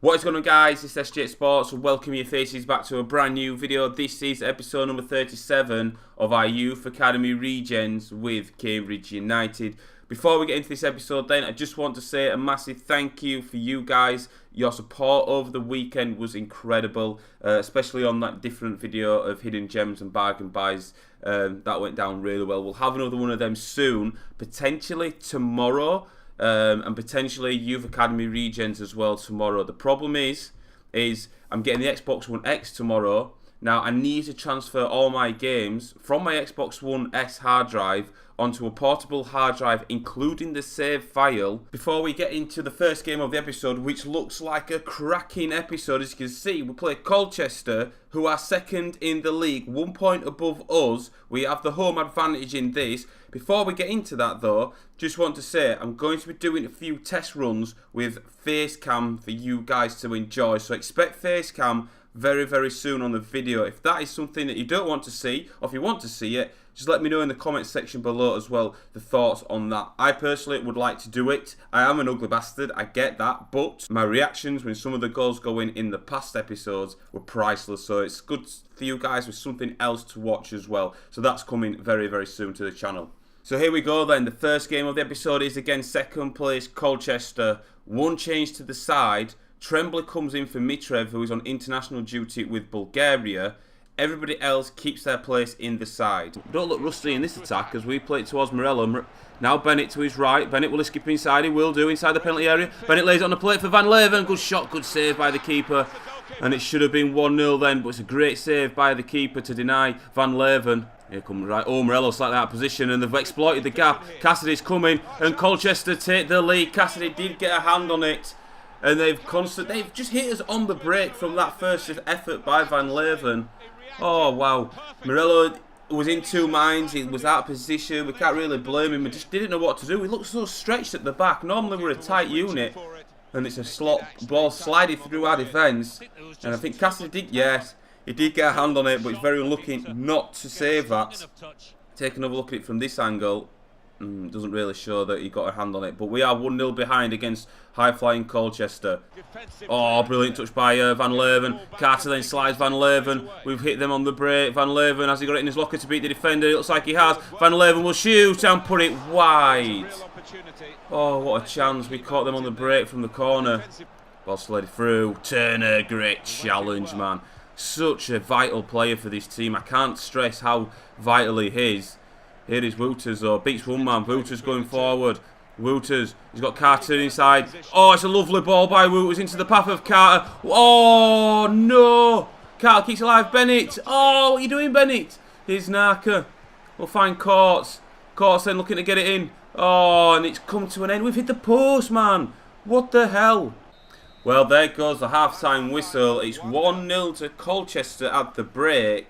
What is going on, guys? It's SJHSports and welcome your faces back to a brand new video. This is episode number 37 of our Youth Academy Regens with Cambridge United. Before we get into this episode then, I just want to say a massive thank you for you guys. Your support over the weekend was incredible, especially on that different video of hidden gems and bargain buys. That went down really well. We'll have another one of them soon, potentially tomorrow. And potentially Youth Academy Regens as well tomorrow. The problem is I'm getting the Xbox One X tomorrow. Now I need to transfer all my games from my Xbox One S hard drive onto a portable hard drive, including the save file, before we get into the first game of the episode, which looks like a cracking episode. As you can see, we play Colchester, who are second in the league, 1 point above us. We have the home advantage in this. Before we get into that though, just want to say I'm going to be doing a few test runs with Facecam for you guys to enjoy. So expect Facecam very, very soon on the video. If that is something that you don't want to see, or if you want to see it, just let me know in the comments section below as well the thoughts on that. I personally would like to do it. I am an ugly bastard, I get that, but my reactions when some of the goals go in the past episodes were priceless, so it's good for you guys with something else to watch as well. So that's coming very, very soon to the channel. So here we go then. The first game of the episode is against second place Colchester. One change to the side. Tremblay comes in for Mitrev, who is on international duty with Bulgaria. Everybody else keeps their place in the side. We don't look rusty in this attack as we play it towards Morello. Now Bennett to his right. Bennett will skip inside. He will do inside the penalty area. Bennett lays it on the plate for Van Leeuwen. Good shot, good save by the keeper. And it should have been 1-0 then, but it's a great save by the keeper to deny Van Leeuwen. Here comes right. Oh, Morello slightly out of position and they've exploited the gap. Cassidy's coming and Colchester take the lead. Cassidy did get a hand on it. And they've just hit us on the break from that first effort by Van Leeuwen. Oh, wow. Morello was in two minds. He was out of position. We can't really blame him. We just didn't know what to do. We looked so stretched at the back. Normally we're a tight unit. And it's a slot ball sliding through our defence. And I think Cassidy did, yes, he did get a hand on it, but he's very unlucky not to save that. Take another look at it from this angle. Doesn't really show that he got a hand on it. But we are 1-0 behind against high-flying Colchester. Oh, brilliant touch by Van Leeuwen. Carter then slides Van Leeuwen. We've hit them on the break. Van Leeuwen, has he got it in his locker to beat the defender? It looks like he has. Van Leeuwen will shoot and put it wide. Oh, what a chance. We caught them on the break from the corner. Ball slid through. Turner, great challenge, man. Such a vital player for this team. I can't stress how vital he is. Here is Wouters though, beats one man. Wouters going forward. Wouters, he's got Carter inside. Oh, it's a lovely ball by Wouters into the path of Carter. Oh, no. Carter keeps alive. Bennett. Oh, what are you doing, Bennett? Here's Narka. We'll find Courts. Courts then looking to get it in. Oh, and it's come to an end. We've hit the post, man. What the hell? Well, there goes the half-time whistle. It's 1-0 to Colchester at the break.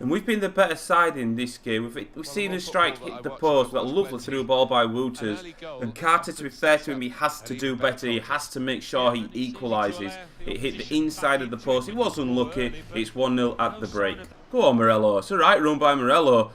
And we've been the better side in this game. We've seen a strike hit the post, that lovely through ball by Wouters. And Carter, to be fair to him, he has to do better. He has to make sure he equalises. It hit the inside of the post. It was unlucky. It's 1-0 at the break. Go on, Morello. It's a right run by Morello.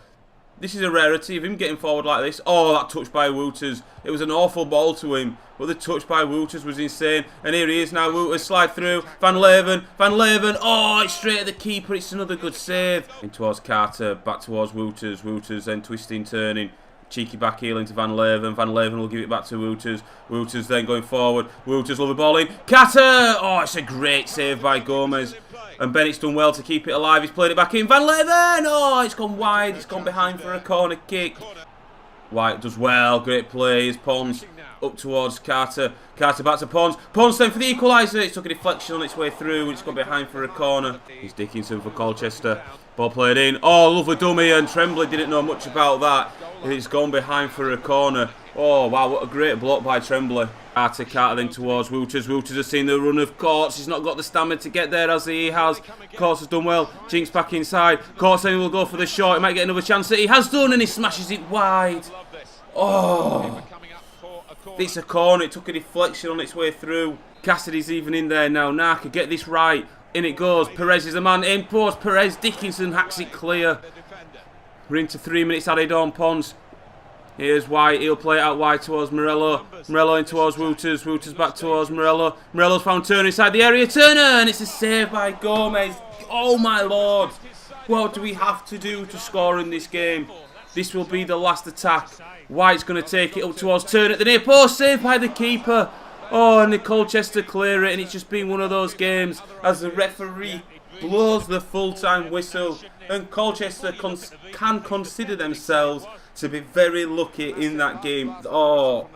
This is a rarity of him getting forward like this. Oh, that touch by Wouters. It was an awful ball to him. But the touch by Wouters was insane. And here he is now. Wouters slide through. Van Leeuwen. Van Leeuwen. Oh, it's straight at the keeper. It's another good save. In towards Carter. Back towards Wouters. Wouters then twisting, turning. Cheeky back heel into Van Leeuwen. Van Leeuwen will give it back to Wouters. Wouters then going forward. Wouters love the ball in. Carter! Oh, it's a great save by Gomez. And Bennett's done well to keep it alive. He's played it back in. Van Leeuwen! Oh, it's gone wide. It's gone behind for a corner kick. White does well. Great plays. Pons up towards Carter. Carter back to Pons. Pons then for the equaliser. It's took a deflection on its way through. It's gone behind for a corner. It's Dickinson for Colchester. Ball played in. Oh, lovely dummy. And Tremblay didn't know much about that. It's gone behind for a corner. Oh, wow. What a great block by Tremblay. Carter then towards Wouters. Wouters has seen the run of Courts. He's not got the stamina to get there as he has. Courts has done well. Jinx back inside. Courts then will go for the shot. He might get another chance that he has done and he smashes it wide. Oh. It's a corner. It took a deflection on its way through. Cassidy's even in there now. Narka, get this right. In it goes. Perez is the man. In post. Perez. Dickinson hacks it clear. We're into 3 minutes added on. Pons. Here's White, he'll play it out wide towards Morello. Morello in towards Wouters. Wouters back towards Morello. Morello's found Turner inside the area. Turner, and it's a save by Gomez. Oh my lord. What do we have to do to score in this game? This will be the last attack. White's going to take it up towards Turner at the near post. Saved by the keeper. Oh, and the Colchester clear it, and it's just been one of those games as the referee blows the full-time whistle, and Colchester can consider themselves to be very lucky in that game. Oh,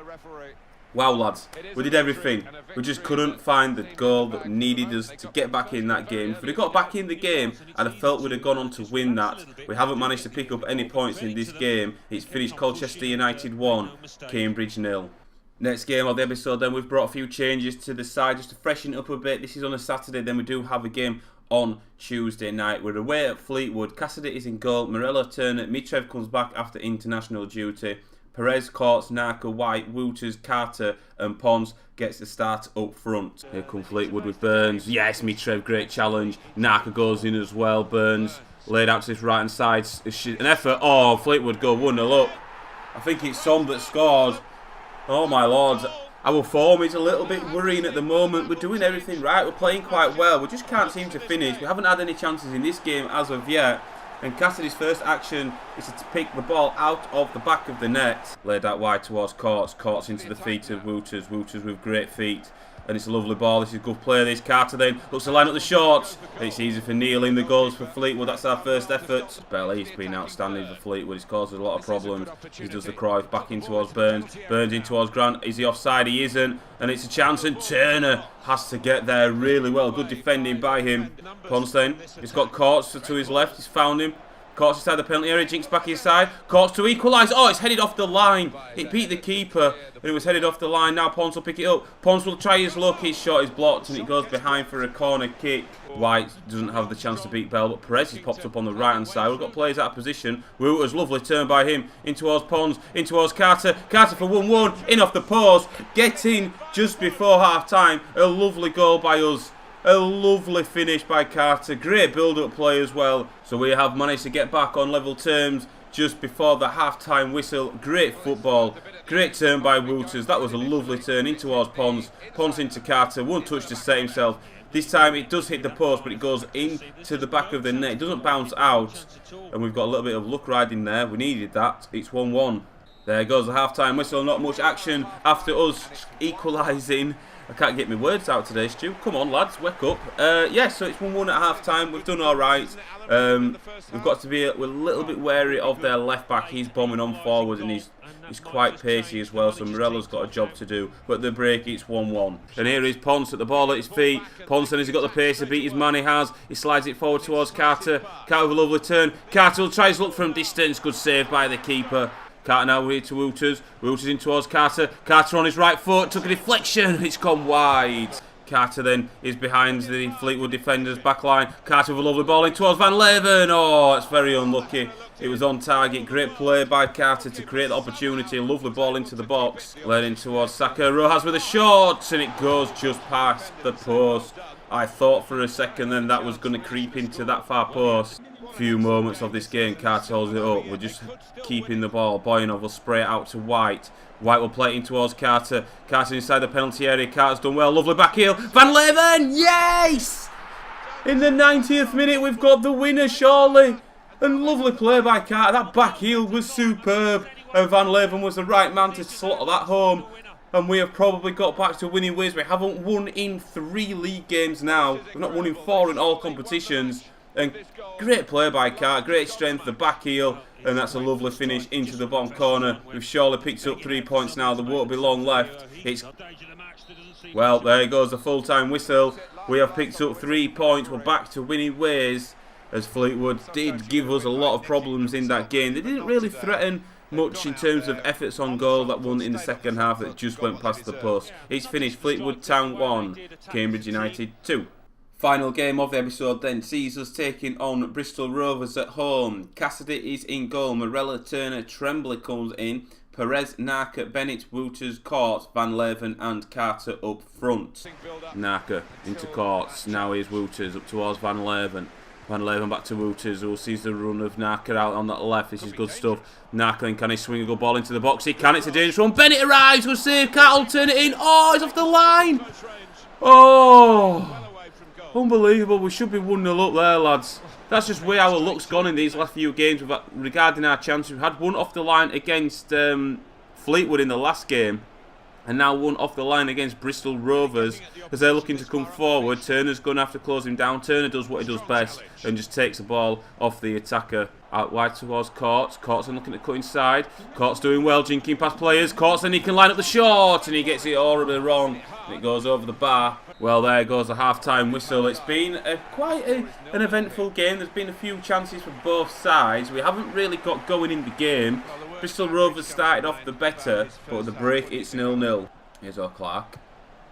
wow, lads, we did everything. We just couldn't find the goal that needed us to get back in that game. If we'd have got back in the game, I'd have felt we'd have gone on to win that. We haven't managed to pick up any points in this game. It's finished Colchester United 1, Cambridge 0. Next game of the episode, then we've brought a few changes to the side just to freshen it up a bit. This is on a Saturday, then we do have a game on Tuesday night. We're away at Fleetwood. Cassidy is in goal. Morello, Turner, Mitrev comes back after international duty. Perez, Courts, Narca, White, Wouters, Carter and Pons gets the start up front. Here come Fleetwood with Burns. Yes, Mitrev, great challenge. Narca goes in as well. Burns laid out to his right hand side. An effort. Oh, Fleetwood go 1-0 up. I think it's Som that scores. Oh my lord, our form is a little bit worrying at the moment. We're doing everything right, we're playing quite well, we just can't seem to finish. We haven't had any chances in this game as of yet. And Cassidy's first action is to pick the ball out of the back of the net. Laid out wide towards Courts, Courts into the feet of Wouters, Wouters with great feet. And it's a lovely ball, this is good play, this Carter then looks to line up the shorts. It's easy for Neil in the goals for Fleetwood, that's our first effort. Belly's been outstanding for Fleetwood, he's caused us a lot of problems. He does the Cruyff back in towards Burns, Burns in towards Grant, is he offside? He isn't, and it's a chance and Turner has to get there really well, good defending by him. Pons then, he's got Courts to his left, he's found him. Courts inside the penalty area, Jinx back inside. Courts to equalise. Oh, it's headed off the line. It beat the keeper, and it was headed off the line. Now Pons will pick it up. Pons will try his luck. His shot is blocked, and it goes behind for a corner kick. White doesn't have the chance to beat Bell, but Perez has popped up on the right-hand side. We've got players out of position. Wouters, lovely turn by him. In towards Pons, in towards Carter. Carter for 1-1. In off the post. Getting just before half-time. A lovely goal by us. A lovely finish by Carter. Great build-up play as well. So we have managed to get back on level terms just before the half-time whistle. Great football. Great turn by Wouters. That was a lovely turn in towards Pons. Pons into Carter. One touch to set himself. This time it does hit the post, but it goes into the back of the net. It doesn't bounce out. And we've got a little bit of luck riding there. We needed that. It's 1-1. There goes the half-time whistle. Not much action after us equalising. I can't get my words out today, Stu. Come on, lads, wake up. Yeah, so it's 1-1 at half-time. We've done all right. We've got to be we're a little bit wary of their left-back. He's bombing on forward, and he's quite pacey as well, so Morello's got a job to do. But the break, it's 1-1. And here is Ponce at the ball at his feet. Ponce, has he got the pace to beat his man? He has. He slides it forward towards Carter. Carter with a lovely turn. Carter will try his look from distance. Good save by the keeper. Carter now here to Wouters. Wouters in towards Carter. Carter on his right foot. Took a deflection. It's gone wide. Carter then is behind the Fleetwood defenders back line. Carter with a lovely ball in towards Van Leeuwen. Oh, it's very unlucky. It was on target. Great play by Carter to create the opportunity. Lovely ball into the box. Led in towards Saka. Rojas with a shot. And it goes just past the post. I thought for a second then that was going to creep into that far post. Few moments of this game, Carter holds it up. We're just keeping the ball. Boyanov will spray it out to White. White will play it in towards Carter. Carter inside the penalty area. Carter's done well. Lovely back heel. Van Leeuwen! Yes! In the 90th minute, we've got the winner, surely. And lovely play by Carter. That back heel was superb. And Van Leeuwen was the right man to slot that home. And we have probably got back to winning ways. We haven't won in 3 league games now. We've not won in 4 in all competitions. And great play by Carter, great strength, the back heel, and that's a lovely finish into the bottom corner. We've surely picked up 3 points now, there won't be long left. Well, there goes the full-time whistle. We have picked up 3 points, we're back to winning ways, as Fleetwood did give us a lot of problems in that game. They didn't really threaten much in terms of efforts on goal, that one in the second half that just went past the post. It's finished Fleetwood Town 1, Cambridge United 2. Final game of the episode then sees us taking on Bristol Rovers at home. Cassidy is in goal. Morella, Turner, Tremblay comes in. Perez, Narca, Bennett, Wouters, Courts, Van Leeuwen and Carter up front. Narca into Courts. Now here's Wouters up towards Van Leeuwen. Van Leeuwen back to Wouters, who sees the run of Naka out on that left. This is good stuff. Naka, then can he swing a good ball into the box? He can. It's a dangerous one. Bennett arrives. Good save. Can't turn it in. Oh, it's off the line. Oh, unbelievable. We should be 1-0 up there, lads. That's just where our luck's gone in these last few games regarding our chances. We've had one off the line against Fleetwood in the last game, and now one off the line against Bristol Rovers as they're looking to come forward. Turner's going to have to close him down. Turner does what he does best and just takes the ball off the attacker. Out wide towards Courts. Courts looking to cut inside. Courts doing well, jinking past players. Courts, then he can line up the shot and he gets it horribly wrong. And it goes over the bar. Well, there goes the half-time whistle. It's been quite an eventful game. There's been a few chances for both sides. We haven't really got going in the game. Bristol Rovers started off the better, but at the break it's 0-0. Here's O'Clark.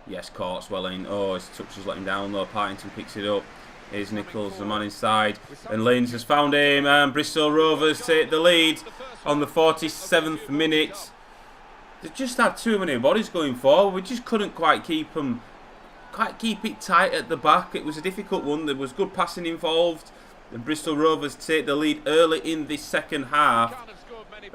Yes, Courts well in. Oh, his touch has let him down though. Partington picks it up. Here's Nichols, the man inside. And Lanes has found him. And Bristol Rovers take the lead on the 47th minute. They just had too many bodies going forward. We just couldn't quite keep it tight at the back. It was a difficult one. There was good passing involved. The Bristol Rovers take the lead early in this second half.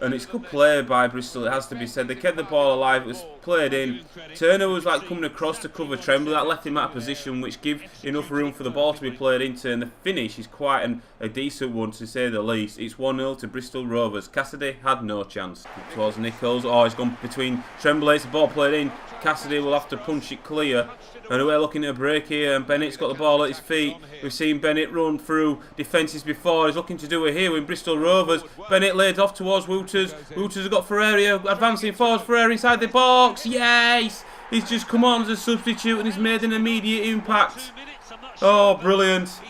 And it's good play by Bristol, it has to be said. They kept the ball alive, it was played in. Turner was like coming across to cover Tremblay. That left him out of position, which gave enough room for the ball to be played into. And the finish is quite a decent one, to say the least. It's 1-0 to Bristol Rovers. Cassidy had no chance. Towards Nichols. Oh, he's gone between Tremblay. It's the ball played in. Cassidy will have to punch it clear. And we're looking at a break here, and Bennett's got the ball at his feet. We've seen Bennett run through defences before. He's looking to do it here with Bristol Rovers. Bennett laid off towards Wouters. Wouters has got Ferreira advancing forwards. Ferreira inside the box. Yes! He's just come on as a substitute and he's made an immediate impact. Oh, brilliant.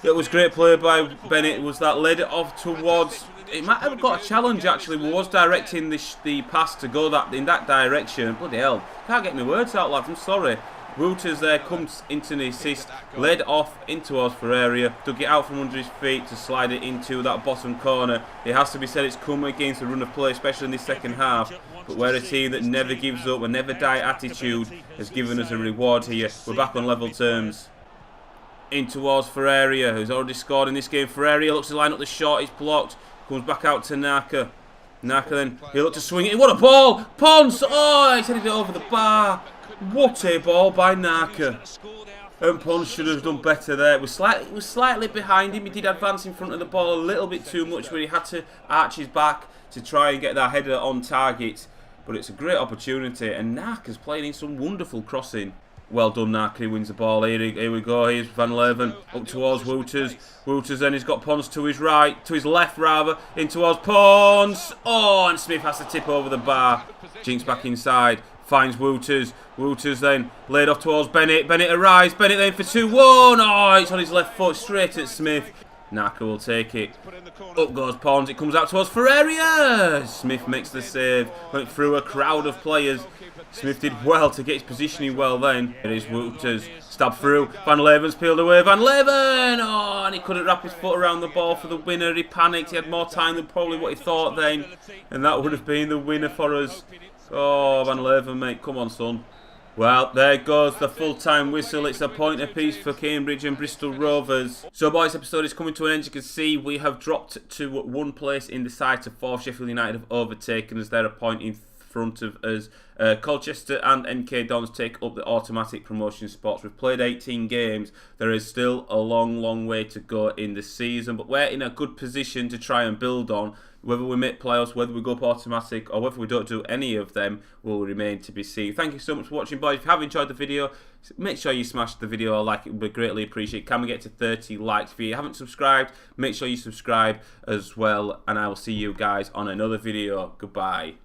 It was great play by Bennett. It was that led it off towards... It might have got a challenge actually. We was directing the pass to go in that direction. Bloody hell. Can't get my words out, lads. I'm sorry. Wouters there comes into the assist, led off in towards Ferreira, dug it out from under his feet to slide it into that bottom corner. It has to be said it's come against the run of play, especially in this second half. But we're a team that never gives up, a never die attitude has given us a reward here. We're back on level terms. In towards Ferreira, who's already scored in this game. Ferreira looks to line up the shot, it's blocked. Comes back out to Naka. Naka then, he looked to swing it. What a ball! Ponce! Oh, he's headed it over the bar. What a ball by Naka. And Ponce should have done better there. It was slightly behind him. He did advance in front of the ball a little bit too much, where he had to arch his back to try and get that header on target. But it's a great opportunity, and Naka's playing in some wonderful crossing. Well done, Naka. He wins the ball. Here we go. Here's Van Leeuwen up towards Wouters. Wouters then he's got Ponce to his right, to his left rather, in towards Ponce. Oh, and Smith has to tip over the bar. Jinks back inside. Finds Wouters. Wouters then laid off towards Bennett. Bennett arrives. Bennett then for 2-1. Oh, it's on his left foot straight at Smith. Naka will take it. Up goes Ponce. It comes out towards Ferreira. Smith makes the save. Went through a crowd of players. Smith did well to get his positioning well then. It is Wouters. Stab through. Van Leeuwen's peeled away. Van Leeuwen! Oh, and he couldn't wrap his foot around the ball for the winner. He panicked. He had more time than probably what he thought then. And that would have been the winner for us. Oh, Van Leeuwen, mate. Come on, son. Well, there goes the full-time whistle. It's a point apiece for Cambridge and Bristol Rovers. So, boys, this episode is coming to an end. You can see we have dropped to one place in the side to fourth. Sheffield United have overtaken us. They're a point in front of us. Colchester and MK Dons take up the automatic promotion spots. We've played 18 games. There is still a long way to go in the season, but we're in a good position to try and build on. Whether we make playoffs, whether we go up automatic, or whether we don't do any of them will remain to be seen. Thank you so much for watching, boys. If you have enjoyed the video, make sure you smash the video a like. It would be greatly appreciated. Can we get to 30 likes? If you haven't subscribed, make sure you subscribe as well, and I will see you guys on another video. Goodbye.